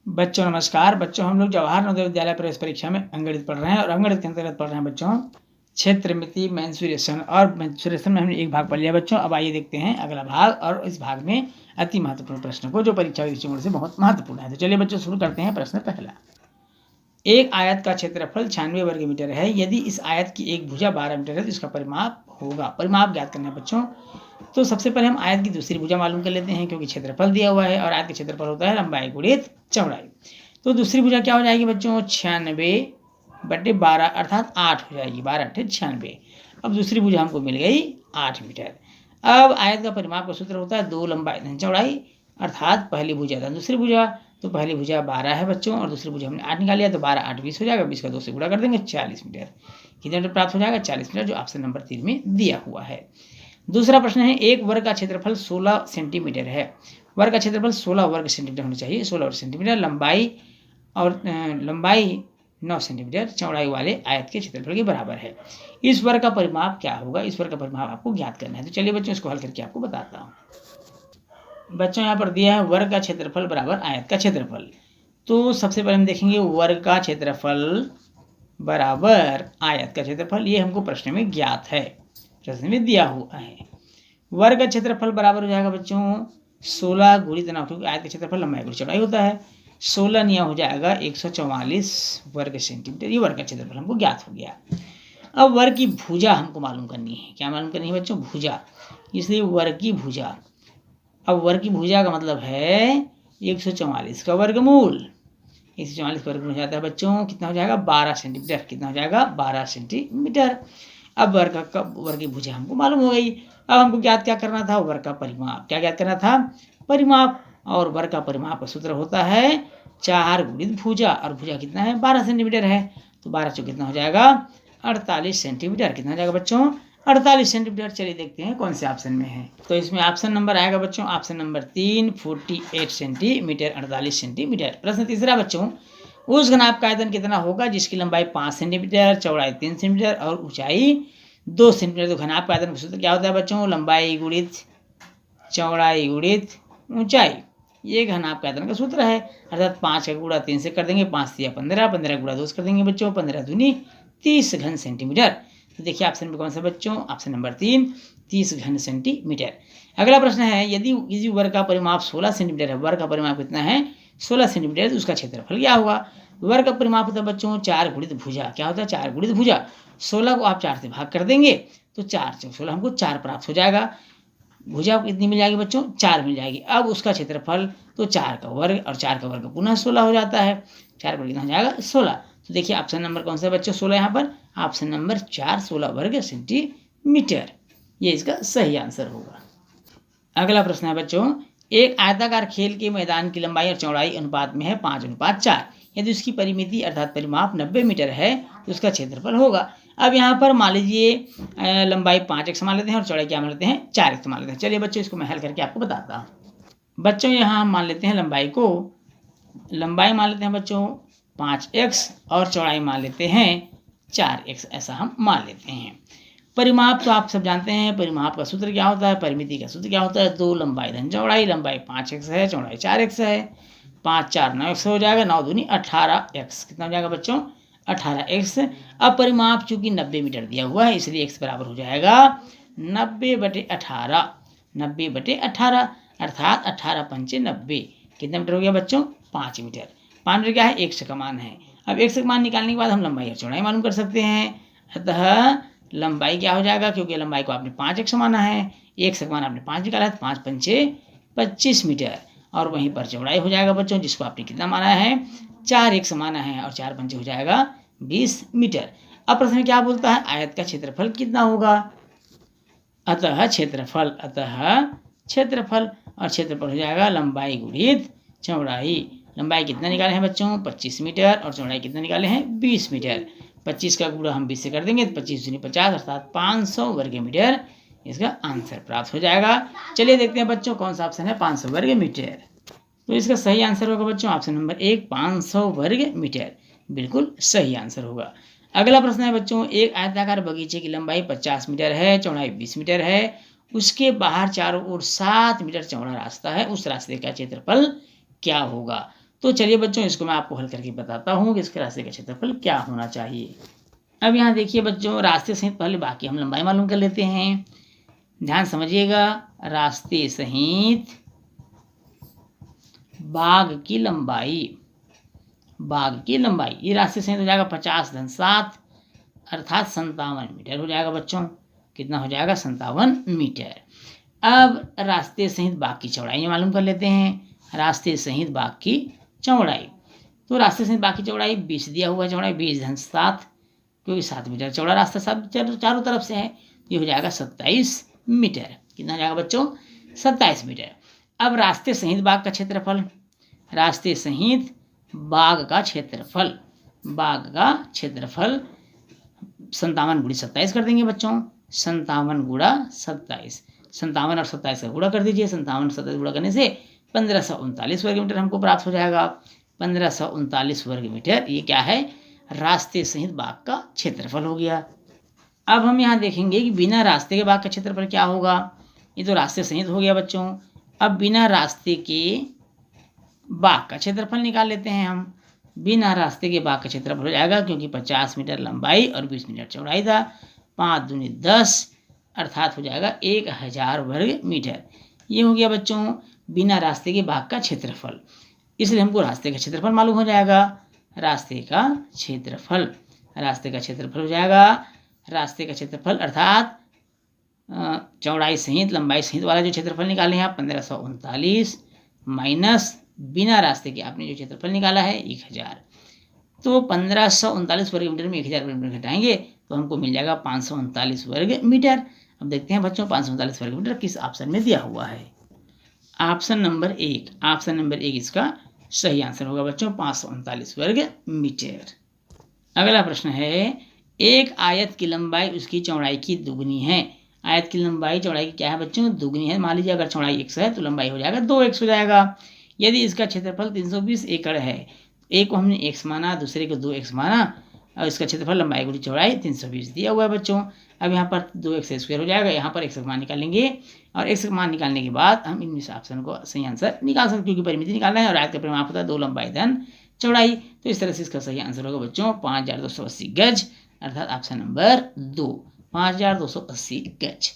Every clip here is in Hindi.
बच्चों नमस्कार। बच्चों हम लोग जवाहर नवोदय विद्यालय प्रवेश परीक्षा में अंकगणित पढ़ रहे हैं और अंकगणित के अंतर्गत पढ़ रहे हैं बच्चों क्षेत्रमिति मेंसुरेशन। और मेंसुरेशन में हमने एक भाग पढ़ लिया बच्चों। अब आइए देखते हैं अगला भाग, और इस भाग में अति महत्वपूर्ण प्रश्न को जो परीक्षा के दृष्टिकोण से बहुत महत्वपूर्ण है। तो चलिए बच्चों शुरू करते हैं। प्रश्न पहला, एक आयत का क्षेत्रफल 96 वर्ग मीटर है। यदि इस आयत की एक भुजा 12 मीटर है तो इसका परिमाप होगा। परिमाप ज्ञात करना है बच्चों। तो सबसे पहले हम आयत की दूसरी भुजा मालूम कर लेते हैं, क्योंकि क्षेत्रफल दिया हुआ है और आयत का क्षेत्रफल होता है लंबाई गुणित चौड़ाई। तो दूसरी भुजा क्या हो जाएगी बच्चों, 96/12 अर्थात 8 हो जाएगी। 12 × 96। अब दूसरी भुजा हमको मिल गई 8 मीटर। अब आयत का परिमाप का सूत्र होता है 2 लंबाई धन चौड़ाई, अर्थात पहली भुजा धन दूसरी भुजा। तो पहली भुजा 12 है बच्चों और दूसरी भुजा हमने 8 निकाल लिया। तो 12 8 20 हो जाएगा। 20 का 2 से गुणा कर देंगे, 40 मीटर। कितने मीटर प्राप्त हो जाएगा? 40 मीटर, जो ऑप्शन नंबर 3 में दिया हुआ है। दूसरा प्रश्न है, एक वर्ग का क्षेत्रफल 16 सेंटीमीटर है। वर्ग का क्षेत्रफल 16 वर्ग सेंटीमीटर होना चाहिए। 16 वर्ग सेंटीमीटर लंबाई 9 सेंटीमीटर चौड़ाई वाले आयत के क्षेत्रफल के बराबर है। इस वर्ग का परिमाप क्या होगा? इस वर्ग का परिमाप आपको ज्ञात करना है। तो चलिए बच्चों इसको हल करके आपको बताता हूँ। बच्चों यहाँ पर दिया है वर्ग का क्षेत्रफल बराबर आयत का क्षेत्रफल। तो सबसे पहले हम देखेंगे वर्ग का क्षेत्रफल बराबर आयत का क्षेत्रफल। ये हमको प्रश्न में ज्ञात है, प्रश्न में दिया हुआ है। वर्ग का क्षेत्रफल बराबर हो जाएगा बच्चों 16 गुणित 9, क्योंकि आयत का क्षेत्रफल लंबाई गुणित चौड़ाई होता है। 16 निया हो जाएगा 144 वर्ग सेंटीमीटर। ये वर्ग का क्षेत्रफल हमको ज्ञात हो गया। अब वर्ग की भुजा हमको मालूम करनी है। क्या मालूम करनी है बच्चों? भुजा। इसलिए वर्ग की भुजा। अब वर्ग की भुजा का मतलब है 144 का वर्गमूल। 144 का वर्गमूल हो जाता है बच्चों, कितना हो जाएगा? 12 सेंटीमीटर। कितना हो जाएगा? 12 सेंटीमीटर। अब वर्ग की भुजा हमको मालूम हो गई। अब हमको ज्ञात क्या करना था? वर्ग का परिमाप। क्या ज्ञात करना था? परिमाप। और वर्ग का परिमाप का सूत्र होता है 4 गुणित भुजा, और भुजा कितना है? 12 सेंटीमीटर है। तो 12 चौक कितना हो जाएगा? 48 सेंटीमीटर। कितना हो जाएगा बच्चों? 48 सेंटीमीटर। चलिए देखते हैं कौन से ऑप्शन में है। तो इसमें ऑप्शन नंबर आएगा बच्चों, ऑप्शन नंबर 3 48 सेंटीमीटर, 48 सेंटीमीटर। प्रश्न तीसरा बच्चों, उस घनाभ का आयतन कितना होगा जिसकी लंबाई 5 सेंटीमीटर, चौड़ाई 3 सेंटीमीटर और ऊंचाई 2 सेंटीमीटर। तो घनाभ का आयतन का सूत्र क्या होता है बच्चों? लंबाई गुणित चौड़ाई गुणित ऊंचाई। ये घनाभ का आयतन का सूत्र है। अर्थात 5 का गुणा 3 से कर देंगे, 5 से 15, 15 गुणा 2 से कर देंगे बच्चों, 15 दूनी 30 घन सेंटीमीटर। तो देखिए ऑप्शन में कौन सा बच्चों? ऑप्शन नंबर 3 30 घन सेंटीमीटर। अगला प्रश्न है, यदि किसी वर्ग का परिमाप 16 सेंटीमीटर है, वर्ग का परिमाप कितना है? 16 सेंटीमीटर, तो उसका क्षेत्रफल क्या होगा? वर्ग का परिमाप होता है बच्चों 4 गुणित भुजा। क्या होता है? 4 गुणित भुजा। 16 को आप 4 से भाग कर देंगे तो 4 चौक 16 हमको 4 प्राप्त हो जाएगा। भुजा कितनी मिल जाएगी बच्चों? 4 मिल जाएगी। अब उसका क्षेत्रफल तो 4 का वर्ग, और 4 का वर्ग पुनः 16 हो जाता है। 4 वर्ग कितना हो जाएगा? 16। तो देखिए ऑप्शन नंबर कौन सा बच्चों? 16 यहाँ पर ऑप्शन नंबर 4 16 वर्ग सेंटीमीटर। ये इसका सही आंसर होगा। अगला प्रश्न है बच्चों, एक आयताकार खेल के मैदान की लंबाई और चौड़ाई अनुपात में है 5:4। यदि उसकी परिमिति अर्थात परिमाप 90 मीटर है तो उसका क्षेत्रफल होगा। अब यहाँ पर मान लीजिए लंबाई 5x मान लेते हैं और चौड़ाई क्या मान लेते हैं? 4x मान लेते हैं। चलिए बच्चों इसको मैं हल करके आपको बताता हूँ। बच्चों यहाँ हम मान लेते हैं लंबाई मान लेते हैं बच्चों 5x और चौड़ाई मान लेते हैं 4x, ऐसा हम मान लेते हैं। परिमाप तो आप सब जानते हैं, परिमाप का सूत्र क्या होता है? परिमिति का सूत्र क्या होता है? 2 लंबाई धन चौड़ाई। लंबाई 5x है, चौड़ाई 4x है। 5 4 9x हो जाएगा, 9 दूनी 18x। कितना हो जाएगा बच्चों? 18x। अब परिमाप चूंकि 90 मीटर दिया हुआ है इसलिए x बराबर हो जाएगा 90/18। 90/18 अर्थात 18 पंचे 90। कितना मीटर हो गया बच्चों? 5 मीटर। 5 मीटर क्या है? x का मान है। अब x का मान निकालने के बाद हम लंबाई और चौड़ाई मालूम कर सकते हैं। अतः लंबाई क्या हो जाएगा? क्योंकि लंबाई को आपने 5x माना है, x का मान आपने 5 निकाला है, 5 पंचे 25 मीटर। और वहीं पर चौड़ाई हो जाएगा बच्चों, जिसको आपने कितना माना है? 4x माना है, और 4 पंचे हो जाएगा 20 मीटर। अब प्रश्न क्या बोलता है? आयत का क्षेत्रफल कितना होगा? अतः क्षेत्रफल और क्षेत्रफल हो जाएगा लंबाई गुणित चौड़ाई। लंबाई कितना निकाले हैं बच्चों? 25 मीटर, और चौड़ाई कितना निकाले हैं? 20 मीटर। 25 का गुणा हम 20 से कर देंगे तो 25 दूनी 50 अर्थात 500 वर्ग मीटर इसका आंसर प्राप्त हो जाएगा। चलिए देखते हैं बच्चों कौन सा ऑप्शन है 500 वर्ग मीटर। तो इसका सही आंसर होगा बच्चों ऑप्शन नंबर 1 500 वर्ग मीटर। बिल्कुल सही आंसर होगा। अगला प्रश्न है बच्चों, एक आयताकार बगीचे की लंबाई 50 मीटर है, चौड़ाई 20 मीटर है। उसके बाहर चारों ओर 7 मीटर चौड़ा रास्ता है। उस रास्ते का क्षेत्रफल क्या होगा? तो चलिए बच्चों, इसको मैं आपको हल करके बताता हूँ कि इसके रास्ते का क्षेत्रफल क्या होना चाहिए। अब यहाँ देखिए बच्चों, रास्ते सहित पहले बाकी हम लंबाई मालूम कर लेते हैं। ध्यान समझिएगा, रास्ते सहित बाग की लंबाई, बाग की लंबाई, ये रास्ते सहित हो जाएगा 50-7 अर्थात 57 मीटर हो जाएगा बच्चों। कितना हो जाएगा? 57 मीटर। अब रास्ते सहित बाग की चौड़ाई मालूम कर लेते हैं। रास्ते सहित बाग की चौड़ाई, तो रास्ते सहित बाग की चौड़ाई 20 दिया हुआ है, चौड़ाई 20-7, क्योंकि 7 मीटर चौड़ा रास्ता सब चारों तरफ से है, ये हो जाएगा 27 मीटर। कितना हो जाएगा बच्चों? 27 मीटर। अब रास्ते सहित बाग का क्षेत्रफल, रास्ते सहित बाग का क्षेत्रफल, बाग का क्षेत्रफल 57 गुणित 27 कर देंगे बच्चों। 57 गुणा 27, 57 और 27 का गुणा कर दीजिए। 57 27 गुणा करने से 1539 वर्ग मीटर हमको प्राप्त हो जाएगा। 1539 वर्ग मीटर, ये क्या है? रास्ते सहित बाग का क्षेत्रफल हो गया। अब हम यहाँ देखेंगे कि बिना रास्ते के बाग का क्षेत्रफल क्या होगा। ये तो रास्ते सहित हो गया बच्चों। अब बिना रास्ते के बाग का क्षेत्रफल निकाल लेते हैं हम। बिना रास्ते के बाग का क्षेत्रफल हो जाएगा, क्योंकि 50 मीटर लंबाई और 20 मीटर चौड़ाई था, 5 दूनी 10 अर्थात हो जाएगा 1000 वर्ग मीटर। ये हो गया बच्चों बिना रास्ते के बाग का क्षेत्रफल। इसलिए हमको रास्ते का क्षेत्रफल मालूम हो जाएगा। रास्ते का क्षेत्रफल, रास्ते का क्षेत्रफल हो जाएगा, रास्ते का क्षेत्रफल अर्थात चौड़ाई सहित लंबाई सहित वाला जो क्षेत्रफल निकाले हैं आप 1539 माइनस बिना रास्ते के आपने जो क्षेत्रफल निकाला है 1000, तो 1539 वर्ग मीटर में 1000 वर्ग मीटर घटाएंगे तो हमको मिल जाएगा 539 वर्ग मीटर। अब देखते हैं बच्चों 539 वर्ग मीटर किस ऑप्शन में दिया हुआ है। ऑप्शन नंबर 1, ऑप्शन नंबर 1 इसका सही आंसर होगा बच्चों, 539 वर्ग मीटर। अगला प्रश्न है, एक आयत की लंबाई उसकी चौड़ाई की दुगनी है। आयत की लंबाई चौड़ाई की क्या है बच्चों? दुगनी है। मान लीजिए अगर चौड़ाई 1 है तो लंबाई हो जाएगा 2x हो जाएगा। यदि इसका क्षेत्रफल 320 एकड़ है, एक को हमने x माना, दूसरे को 2x माना, और इसका क्षेत्रफल लंबाई गुणी चौड़ाई 320 दिया हुआ है बच्चों। अब यहाँ पर 2x स्क्वायर हो जाएगा, यहाँ पर x का मान निकालेंगे और x का मान निकालने के बाद हम इन ऑप्शन को सही आंसर निकाल सकते, क्योंकि परिमिति निकालना है और आयत का परिमाप होता है 2 लंबाई धन चौड़ाई। तो इस तरह से इसका सही आंसर होगा बच्चों 5280 गज, अर्थात ऑप्शन नंबर 2, 5280 गज।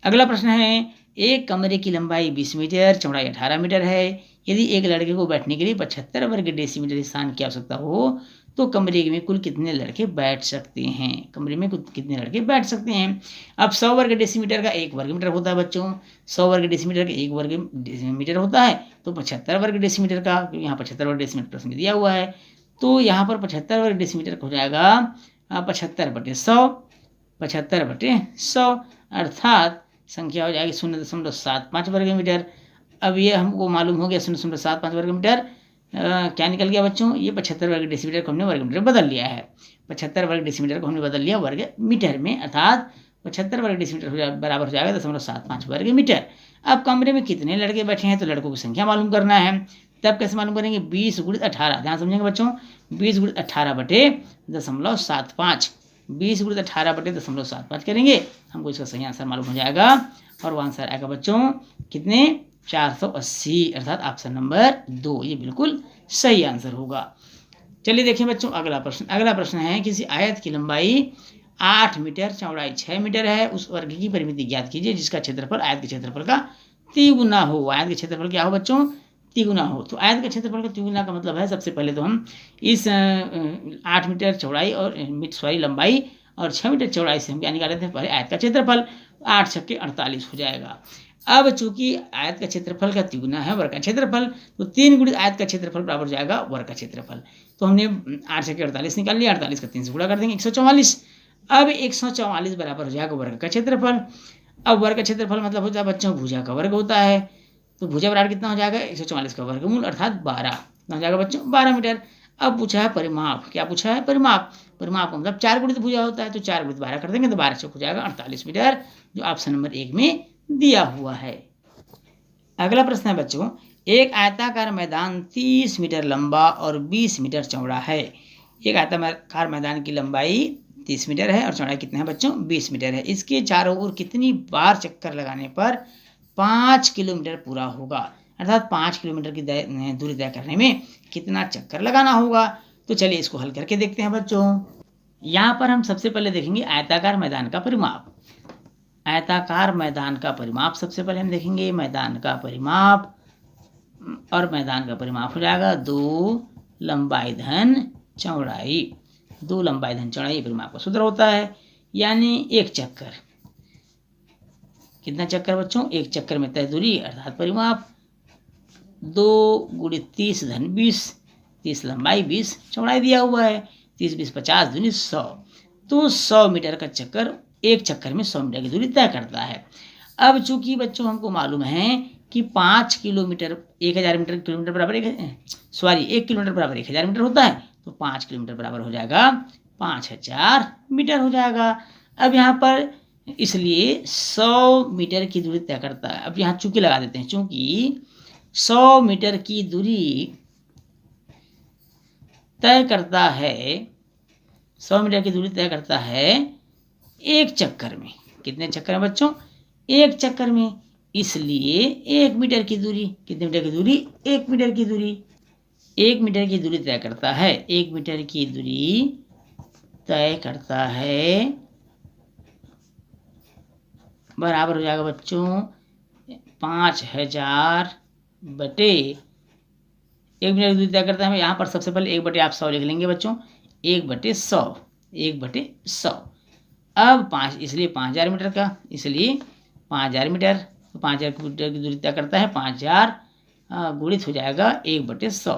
अगला प्रश्न है, एक कमरे की लंबाई 20 मीटर, चौड़ाई 18 मीटर है। यदि एक लड़के को बैठने के लिए 75 वर्ग डेसीमीटर स्थान की आवश्यकता हो तो कमरे में कुल कितने लड़के बैठ सकते हैं? कमरे में कुल कितने लड़के बैठ सकते हैं? अब 100 वर्ग डेसीमीटर का 1 वर्ग मीटर होता है बच्चों, 100 वर्ग डेसीमीटर का 1 वर्ग डेसीमीटर होता है, तो 75 वर्ग डेसीमीटर का, क्योंकि यहाँ 75 वर्ग डेसीमीटर प्रश्न में दिया हुआ है, तो यहाँ पर 75 वर्ग डेसीमीटर हो जाएगा 75/100, 75/100 अर्थात संख्या हो जाएगी 0.75 वर्ग मीटर। अब ये हमको मालूम हो गया 0.75 वर्ग मीटर क्या निकल गया बच्चों? ये 75 वर्ग डेसीमीटर को हमने वर्ग मीटर बदल लिया है। 75 वर्ग डेसीमीटर को हमने बदल लिया वर्ग मीटर में, अर्थात 75 वर्ग डेसीमीटर बराबर हो जाएगा 0.75 वर्ग मीटर। अब कमरे में कितने लड़के बैठे हैं तो लड़कों की संख्या मालूम करना है। तब कैसे मालूम करेंगे? 20 गुणित 18, ध्यान समझेंगे बच्चों, 20 गुणित 18/0.75, 20 गुणित 18/0.75 करेंगे, हमको इसका सही आंसर मालूम हो जाएगा और वो आंसर आएगा बच्चों कितने? 480, अर्थात ऑप्शन नंबर 2 ये बिल्कुल सही आंसर होगा। चलिए देखिए बच्चों अगला प्रश्न। अगला प्रश्न है, किसी आयत की लंबाई 8 मीटर, चौड़ाई 6 मीटर है, उस वर्ग की परिमिति ज्ञात कीजिए जिसका क्षेत्रफल आयत के क्षेत्रफल का तिगुना हो। आयत के क्षेत्रफल क्या हो बच्चों? तिगुना हो। तो आयत के क्षेत्रफल का तिगुना का मतलब है, सबसे पहले तो हम इस 8 मीटर चौड़ाई और लंबाई और 6 मीटर चौड़ाई से हम क्या निकाल लेते हैं? पहले आयत का क्षेत्रफल, 8 छक्के 48 हो जाएगा। अब चूंकि आयत का क्षेत्रफल का तिगुना है वर्ग का क्षेत्रफल, तो 3 गुणित आयत का क्षेत्रफल बराबर हो जाएगा वर्ग का क्षेत्रफल। तो हमने 8 छक्के 48 निकाल लिया, 48 का 3 से गुणा कर देंगे 144। अब 144 बराबर हो जाएगा वर्ग का क्षेत्रफल। अब वर्ग का क्षेत्रफल मतलब होता है बच्चों भुजा का वर्ग होता है, तो भुजा बराबर कितना हो जाएगा? 144 का वर्गमूल अर्थात 12, कितना हो जाएगा बच्चों? 12 मीटर। अब पूछा है परिमाप, क्या पूछा है? परिमाप। परिमाप का मतलब 4 गुणित भुजा होता है, तो 4 गुणित 12 कर देंगे तो 12 चौक हो जाएगा 48 मीटर, जो ऑप्शन नंबर 1 में दिया हुआ है। अगला प्रश्न है बच्चों, एक आयताकार मैदान 30 मीटर लंबा और 20 मीटर चौड़ा है। एक आयताकार मैदान की लंबाई 30 मीटर है और चौड़ाई कितना है बच्चों? 20 मीटर है। इसके चारों ओर कितनी बार चक्कर लगाने पर 5 किलोमीटर पूरा होगा? अर्थात 5 किलोमीटर की दूरी तय करने में कितना चक्कर लगाना होगा। तो चलिए इसको हल करके देखते हैं बच्चों। यहाँ पर हम सबसे पहले देखेंगे आयताकार मैदान का परिमाप। आयताकार मैदान का परिमाप सबसे पहले हम देखेंगे। मैदान का परिमाप, और मैदान का परिमाप हो जाएगा 2 लंबाई धन चौड़ाई। 2 लंबाई धन चौड़ाई परिमाप का सूत्र होता है, यानी एक चक्कर। कितना चक्कर बच्चों? एक चक्कर में तय दूरी अर्थात परिमाप 2 × 30 धन 20। 30 लंबाई 20 चौड़ाई दिया हुआ है। 30 20 50 दूनी 100। तो 100 मीटर का चक्कर एक चक्कर में 100 मीटर की दूरी तय करता है। अब चूंकि बच्चों हमको मालूम है कि 5 किलोमीटर 1000 मीटर, किलोमीटर बराबर 1 किलोमीटर बराबर 1000 मीटर होता है, तो 5 किलोमीटर बराबर हो जाएगा 5000 मीटर हो जाएगा। अब यहाँ पर इसलिए 100 मीटर की दूरी तय करता है। अब यहाँ चूंकि लगा देते हैं, चूंकि 100 मीटर की दूरी तय करता है, 100 मीटर की दूरी तय करता है एक चक्कर में। कितने चक्कर में बच्चों? एक चक्कर में। इसलिए 1 मीटर की दूरी, कितने मीटर की दूरी? 1 मीटर की दूरी। 1 मीटर की दूरी तय करता है। 1 मीटर की दूरी तय करता है बराबर हो जाएगा बच्चों 5000 बटे 1 मीटर की दूरी तय करता है। यहाँ पर सबसे पहले 1 बटे आप 100 लिख लेंगे बच्चों। 1 बटे 100, 1 बटे 100। अब 5, इसलिए 5000 मीटर का, इसलिए 5000 मीटर। तो 5000 मीटर की दूरी तय करता है। 5000 गुणित हो जाएगा 1 बटे 100।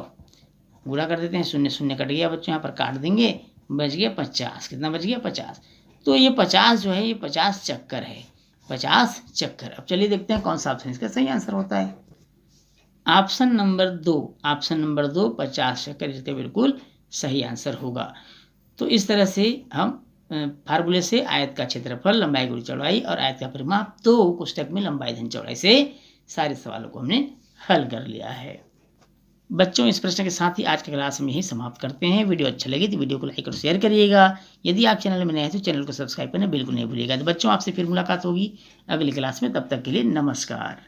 गुणा कर देते हैं, 0 0 कट गया बच्चों, यहाँ पर काट देंगे, बच गया 50। कितना बच गया? 50। तो ये 50 जो है, ये 50 चक्कर है। 50 चक्कर। अब चलिए देखते हैं कौन सा ऑप्शन इसका सही आंसर होता है। ऑप्शन नंबर 2, ऑप्शन नंबर 2 50 चक्कर इसका बिल्कुल सही आंसर होगा। तो इस तरह से हम फार्मूले से आयत का क्षेत्रफल, लंबाई गुणा चौड़ाई और आयत का परिमाप 2 कोष्ठक में लंबाई धन चौड़ाई से सारे सवालों को हमने हल कर लिया है। बच्चों इस प्रश्न के साथ ही आज की क्लास में ही समाप्त करते हैं। वीडियो अच्छा लगे तो वीडियो को लाइक और शेयर करिएगा। यदि आप चैनल में नए हैं तो चैनल को सब्सक्राइब करना बिल्कुल नहीं भूलिएगा। तो बच्चों आपसे फिर मुलाकात होगी अगली क्लास में, तब तक के लिए नमस्कार।